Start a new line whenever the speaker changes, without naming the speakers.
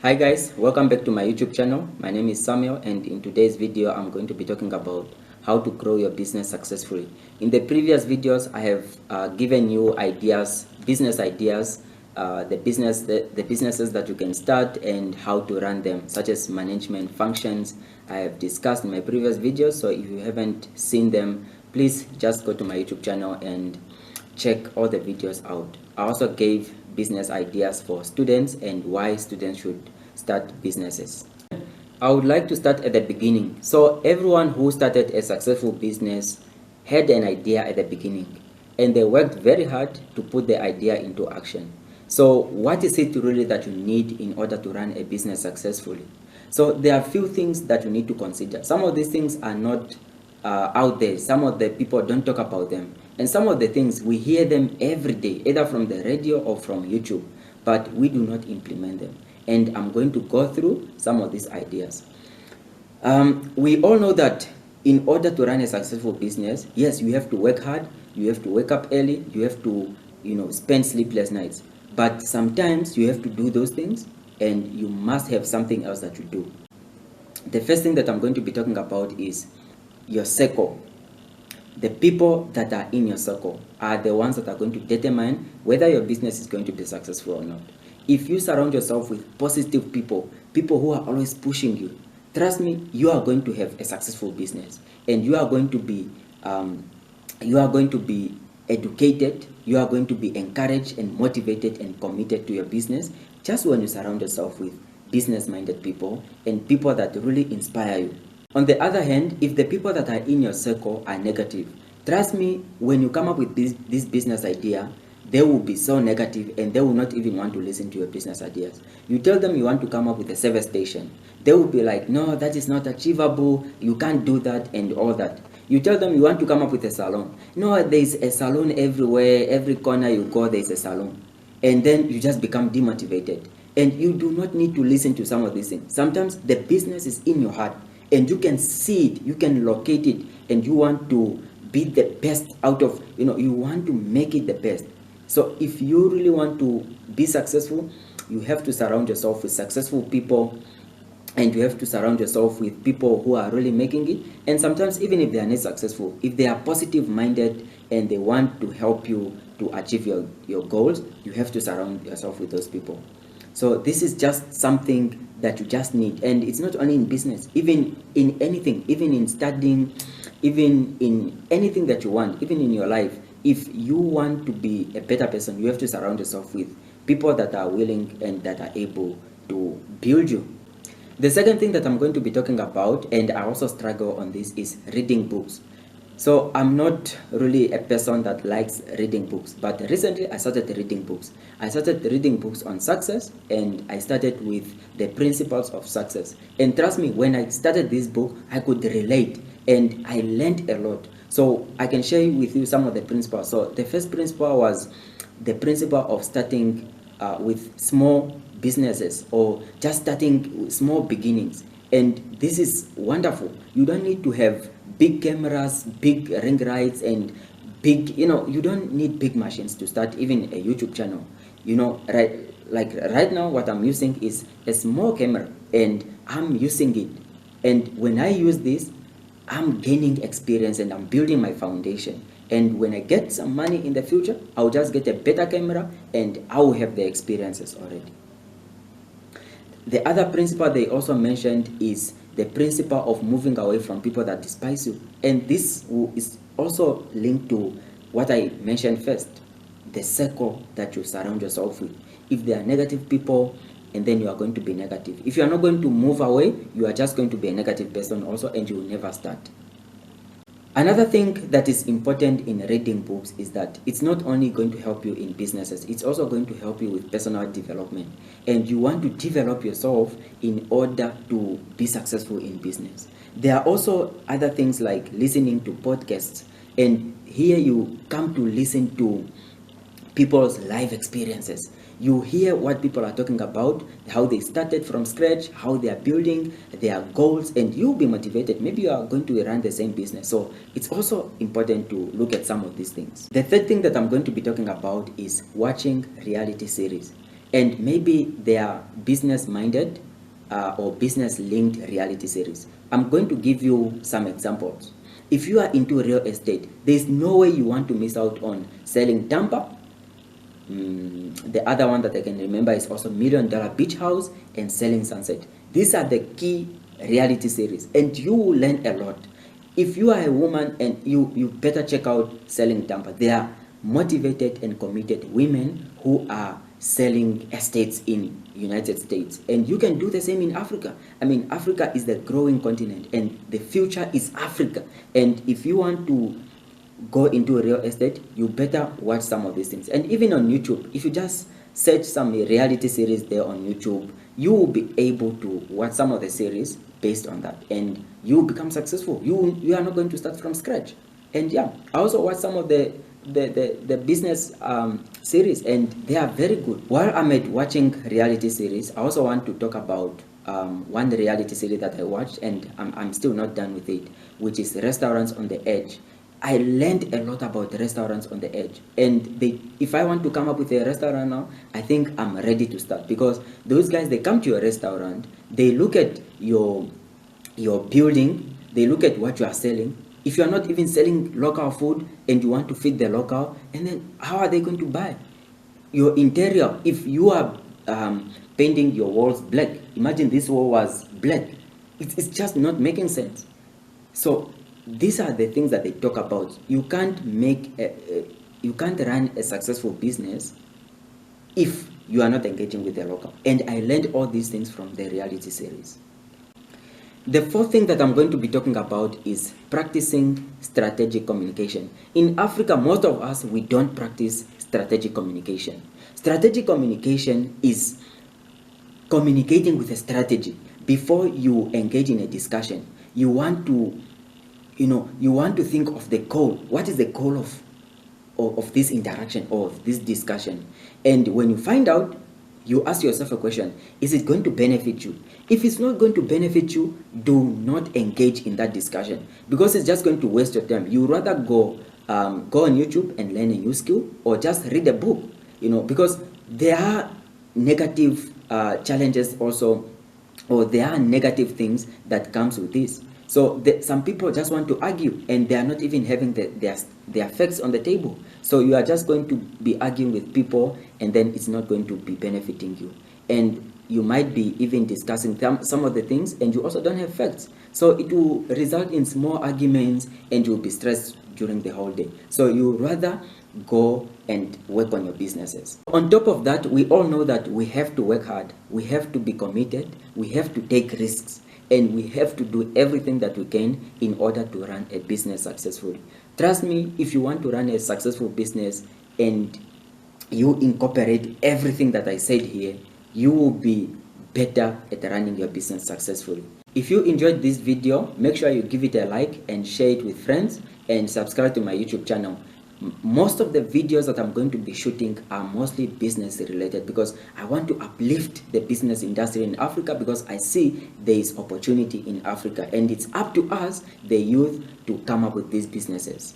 Hi guys, welcome back to my YouTube channel. My name is Samuel, and in today's video I'm going to be talking about how to grow your business successfully. In the previous videos I have given you ideas, business ideas, the businesses that you can start and how to run them, such as management functions. I have discussed in my previous videos, so if you haven't seen them, please just go to my YouTube channel and check all the videos out. I also gave business ideas for students and why students should start businesses. I would like to start at the beginning. So everyone who started a successful business had an idea at the beginning and they worked very hard to put the idea into action. So what is it really that you need in order to run a business successfully? So there are few things that you need to consider. Some of these things are not out there. Some of the people don't talk about them. And some of the things we hear them every day, either from the radio or from YouTube, but we do not implement them. And I'm going to go through some of these ideas. We all know that in order to run a successful business, yes, you have to work hard, you have to wake up early, you have to, spend sleepless nights. But sometimes you have to do those things and you must have something else that you do. The first thing that I'm going to be talking about is your circle. The people that are in your circle are the ones that are going to determine whether your business is going to be successful or not. If you surround yourself with positive people, people who are always pushing you, trust me, you are going to have a successful business, and you are going to be educated, you are going to be encouraged and motivated and committed to your business just when you surround yourself with business-minded people and people that really inspire you. On the other hand, if the people that are in your circle are negative, trust me, when you come up with this business idea, they will be so negative and they will not even want to listen to your business ideas. You tell them you want to come up with a service station, they will be like, no, that is not achievable, you can't do that and all that. You tell them you want to come up with a salon, no, there is a salon everywhere, every corner you go there is a salon. And then you just become demotivated. And you do not need to listen to some of these things. Sometimes the business is in your heart and you can see it, you can locate it, and you want to be the best out of, you want to make it the best. So if you really want to be successful, you have to surround yourself with successful people, and you have to surround yourself with people who are really making it. And sometimes even if they are not successful, if they are positive minded and they want to help you to achieve your goals, you have to surround yourself with those people. So this is just something that you just need, and it's not only in business, even in anything, even in studying, even in anything that you want, even in your life. If you want to be a better person, you have to surround yourself with people that are willing and that are able to build you. The second thing that I'm going to be talking about, and I also struggle on this, is reading books. So I'm not really a person that likes reading books, but recently I started reading books. I started reading books on success, and I started with the principles of success. And trust me, when I started this book, I could relate and I learned a lot. So I can share with you some of the principles. So the first principle was the principle of starting with small businesses, or just starting with small beginnings. And this is wonderful. You don't need to have big cameras, big ring lights, and big, you don't need big machines to start even a YouTube channel. Right now what I'm using is a small camera and I'm using it. And when I use this, I'm gaining experience and I'm building my foundation. And when I get some money in the future, I'll just get a better camera and I will have the experiences already. The other principle they also mentioned is the principle of moving away from people that despise you. And this is also linked to what I mentioned first, the circle that you surround yourself with. If there are negative people, and then you are going to be negative. If you are not going to move away, you are just going to be a negative person also, and you will never start. Another thing that is important in reading books is that it's not only going to help you in businesses, it's also going to help you with personal development. And you want to develop yourself in order to be successful in business. There are also other things like listening to podcasts. And here you come to listen to people's life experiences. You hear what people are talking about, how they started from scratch, how they are building their goals, and you'll be motivated. Maybe you are going to run the same business. So it's also important to look at some of these things. The third thing that I'm going to be talking about is watching reality series. and maybe they are business minded or business linked reality series. I'm going to give you some examples. If you are into real estate, there's no way you want to miss out on selling Tampa. The other one that I can remember is also $1 Million Beach House and Selling Sunset. These are the key reality series, and you will learn a lot. If you are a woman, and you better check out Selling Tampa. They are motivated and committed women who are selling estates in United States, and you can do the same in Africa. I mean, Africa is the growing continent, and the future is Africa. And if you want to go into real estate, you better watch some of these things. And even on YouTube, if you just search some reality series there on YouTube, you will be able to watch some of the series based on that, and you will become successful. You are not going to start from scratch. And yeah, I also watch some of the business series, and they are very good. While I'm at watching reality series, I also want to talk about one reality series that I watched, and I'm still not done with it, which is Restaurants on the Edge. I learned a lot about restaurants on the edge, and if I want to come up with a restaurant now, I think I'm ready to start, because those guys, they come to your restaurant, they look at your building, they look at what you are selling. If you are not even selling local food and you want to feed the local, and then how are they going to buy? Your interior, if you are painting your walls black, imagine this wall was black. It's just not making sense. So these are the things that they talk about. You can't run a successful business if you are not engaging with the local. And I learned all these things from the reality series. The fourth thing that I'm going to be talking about is practicing strategic communication. In Africa, most of us, we don't practice strategic communication. Strategic communication is communicating with a strategy. Before you engage in a discussion, you want to think of the goal. What is the goal of this interaction or of this discussion? And when you find out, you ask yourself a question: is it going to benefit you? If it's not going to benefit you, do not engage in that discussion, because it's just going to waste your time. You rather go on YouTube and learn a new skill, or just read a book, because there are negative challenges also, or there are negative things that comes with this. So some people just want to argue, and they are not even having their facts on the table. So you are just going to be arguing with people, and then it's not going to be benefiting you. And you might be even discussing some of the things, and you also don't have facts. So it will result in small arguments, and you'll be stressed during the whole day. So you rather go and work on your businesses. On top of that, we all know that we have to work hard. We have to be committed. We have to take risks. And we have to do everything that we can in order to run a business successfully. Trust me, if you want to run a successful business and you incorporate everything that I said here, you will be better at running your business successfully. If you enjoyed this video, make sure you give it a like and share it with friends, and subscribe to my YouTube channel. Most of the videos that I'm going to be shooting are mostly business related, because I want to uplift the business industry in Africa, because I see there is opportunity in Africa, and it's up to us, the youth, to come up with these businesses.